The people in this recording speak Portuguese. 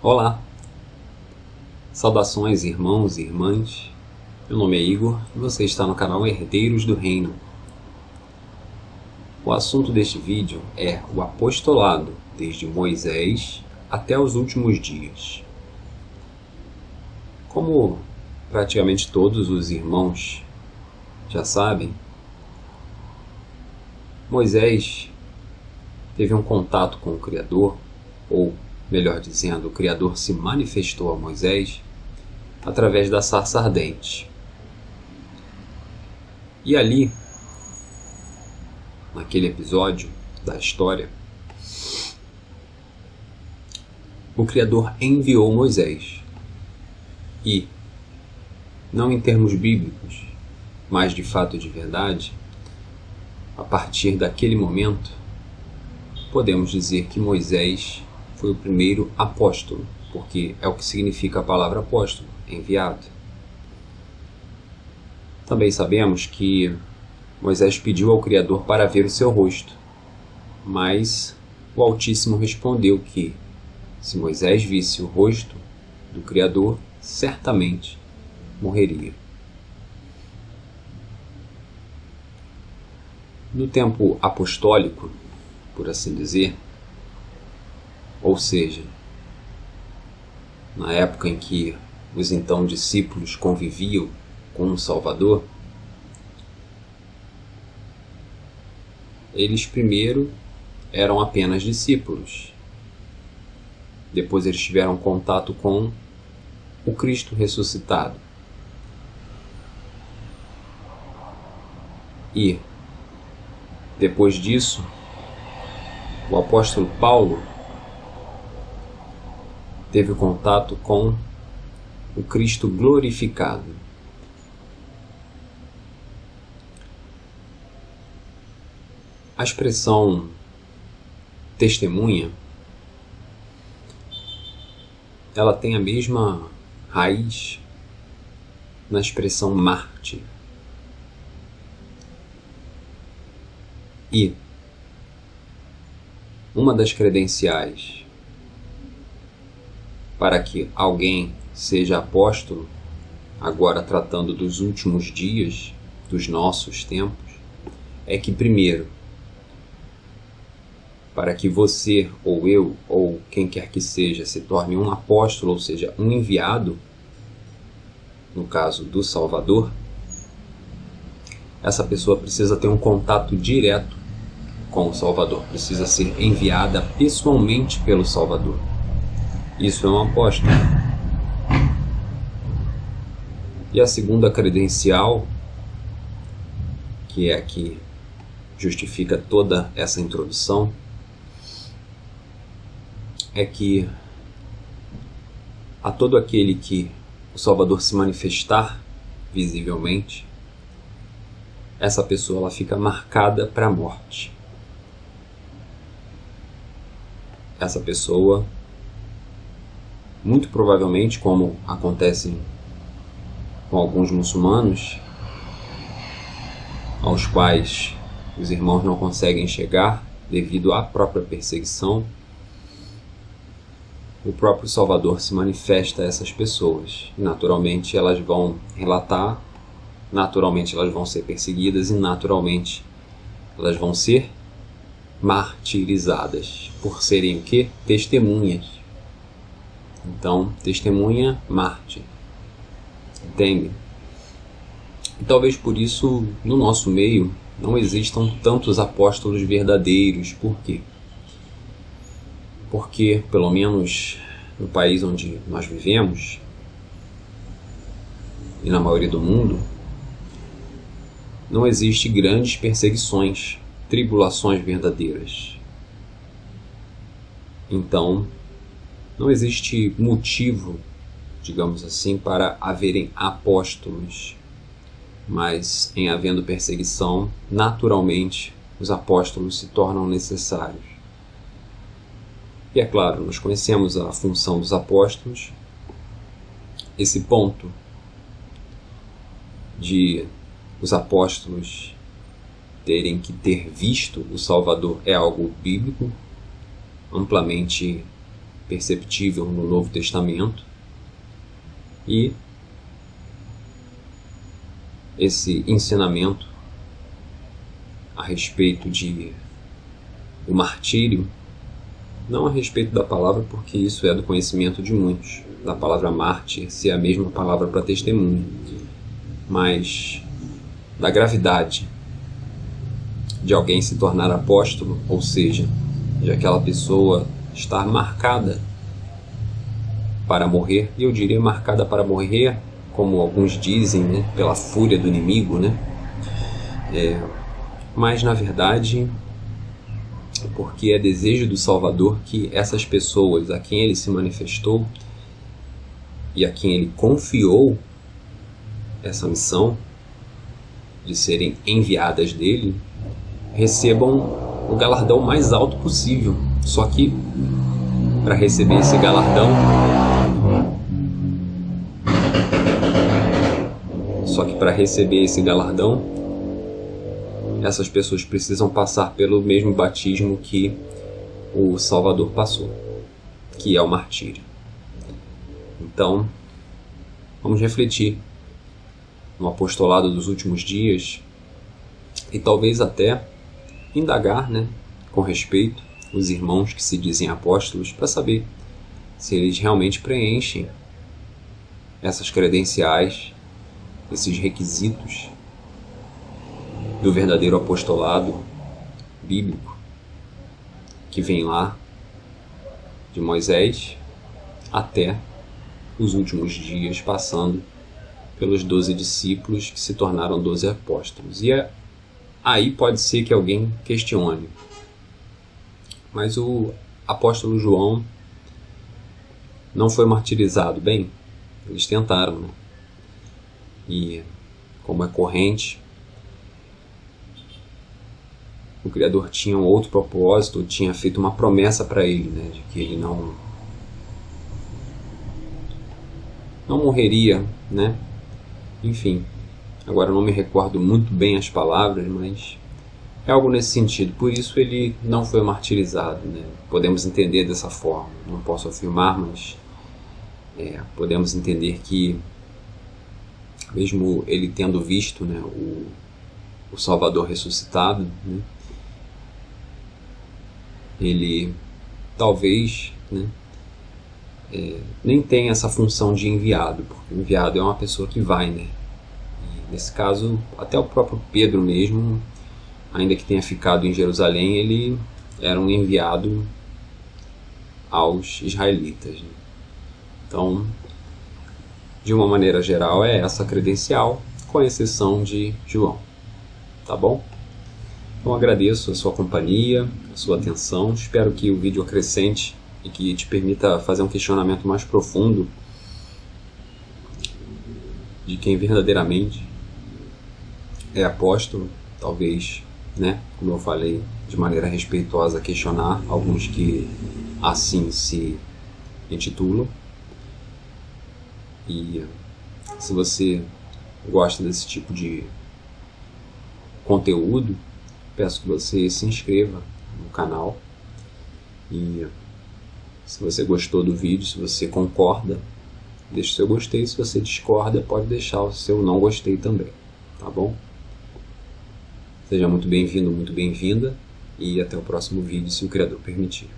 Olá, saudações irmãos e irmãs, meu nome é Igor e você está no canal Herdeiros do Reino. O assunto deste vídeo é o apostolado desde Moisés até os últimos dias. Como praticamente todos os irmãos já sabem, Moisés teve um contato com o Criador, ou melhor dizendo, o Criador se manifestou a Moisés através da sarça ardente. E ali, naquele episódio da história, o Criador enviou Moisés. E, não em termos bíblicos, mas de fato e de verdade, a partir daquele momento, podemos dizer que Moisés foi o primeiro apóstolo, porque é o que significa a palavra apóstolo, enviado. Também sabemos que Moisés pediu ao Criador para ver o seu rosto, mas o Altíssimo respondeu que, se Moisés visse o rosto do Criador, certamente morreria. No tempo apostólico, por assim dizer, ou seja, na época em que os então discípulos conviviam com o Salvador, eles primeiro eram apenas discípulos. Depois eles tiveram contato com o Cristo ressuscitado. E, depois disso, o apóstolo Paulo teve contato com o Cristo glorificado. A expressão testemunha, ela tem a mesma raiz na expressão mártir. E uma das credenciais para que alguém seja apóstolo, agora tratando dos últimos dias dos nossos tempos, é que primeiro, para que você ou eu ou quem quer que seja se torne um apóstolo, ou seja, um enviado, no caso do Salvador, essa pessoa precisa ter um contato direto com o Salvador, precisa ser enviada pessoalmente pelo Salvador. Isso é um apóstolo. E a segunda credencial, que é a que justifica toda essa introdução, é que a todo aquele que o Salvador se manifestar visivelmente, essa pessoa ela fica marcada para a morte. Essa pessoa, muito provavelmente, como acontece com alguns muçulmanos, aos quais os irmãos não conseguem chegar devido à própria perseguição, o próprio Salvador se manifesta a essas pessoas. E naturalmente elas vão relatar, naturalmente elas vão ser perseguidas e naturalmente elas vão ser martirizadas por serem o quê? Testemunhas. Então, testemunha, mártir. Entende? E talvez por isso, no nosso meio, não existam tantos apóstolos verdadeiros. Por quê? Porque, pelo menos no país onde nós vivemos, e na maioria do mundo, não existe grandes perseguições, tribulações verdadeiras. Então, não existe motivo, digamos assim, para haverem apóstolos, mas em havendo perseguição, naturalmente, os apóstolos se tornam necessários. E é claro, nós conhecemos a função dos apóstolos, esse ponto de os apóstolos terem que ter visto o Salvador é algo bíblico, amplamente perceptível no Novo Testamento, e esse ensinamento a respeito do martírio, não a respeito da palavra, porque isso é do conhecimento de muitos, da palavra mártir ser a mesma palavra para testemunho, mas da gravidade de alguém se tornar apóstolo, ou seja, de aquela pessoa estar marcada para morrer, e eu diria marcada para morrer, como alguns dizem, né, pela fúria do inimigo, né? Mas na verdade, porque é desejo do Salvador que essas pessoas a quem ele se manifestou e a quem ele confiou essa missão de serem enviadas dele, recebam o galardão mais alto possível. Só que para receber esse galardão, essas pessoas precisam passar pelo mesmo batismo que o Salvador passou, que é o martírio. Então, vamos refletir no apostolado dos últimos dias e talvez até indagar, né, com respeito os irmãos que se dizem apóstolos, para saber se eles realmente preenchem essas credenciais, esses requisitos do verdadeiro apostolado bíblico, que vem lá de Moisés até os últimos dias, passando pelos 12 discípulos que se tornaram 12 apóstolos. E aí pode ser que alguém questione, mas o apóstolo João não foi martirizado. Bem, eles tentaram, né? E como é corrente, o Criador tinha um outro propósito, tinha feito uma promessa para ele, né, de que ele não morreria, né? Enfim, agora eu não me recordo muito bem as palavras, mas é algo nesse sentido. Por isso ele não foi martirizado, né? Podemos entender dessa forma. Não posso afirmar, mas podemos entender que, mesmo ele tendo visto, né, o Salvador ressuscitado, né, ele talvez, né, nem tenha essa função de enviado, porque o enviado é uma pessoa que vai, né? E nesse caso, até o próprio Pedro mesmo, ainda que tenha ficado em Jerusalém, ele era um enviado aos israelitas, né? Então, de uma maneira geral, é essa credencial, com exceção de João. Tá bom? Então agradeço a sua companhia, a sua atenção. Espero que o vídeo acrescente e que te permita fazer um questionamento mais profundo de quem verdadeiramente é apóstolo. Talvez, né, como eu falei, de maneira respeitosa, questionar alguns que assim se intitulam. E se você gosta desse tipo de conteúdo, peço que você se inscreva no canal. E se você gostou do vídeo, se você concorda, deixe o seu gostei. Se você discorda, pode deixar o seu não gostei também, tá bom? Seja muito bem-vindo, muito bem-vinda, e até o próximo vídeo, se o Criador permitir.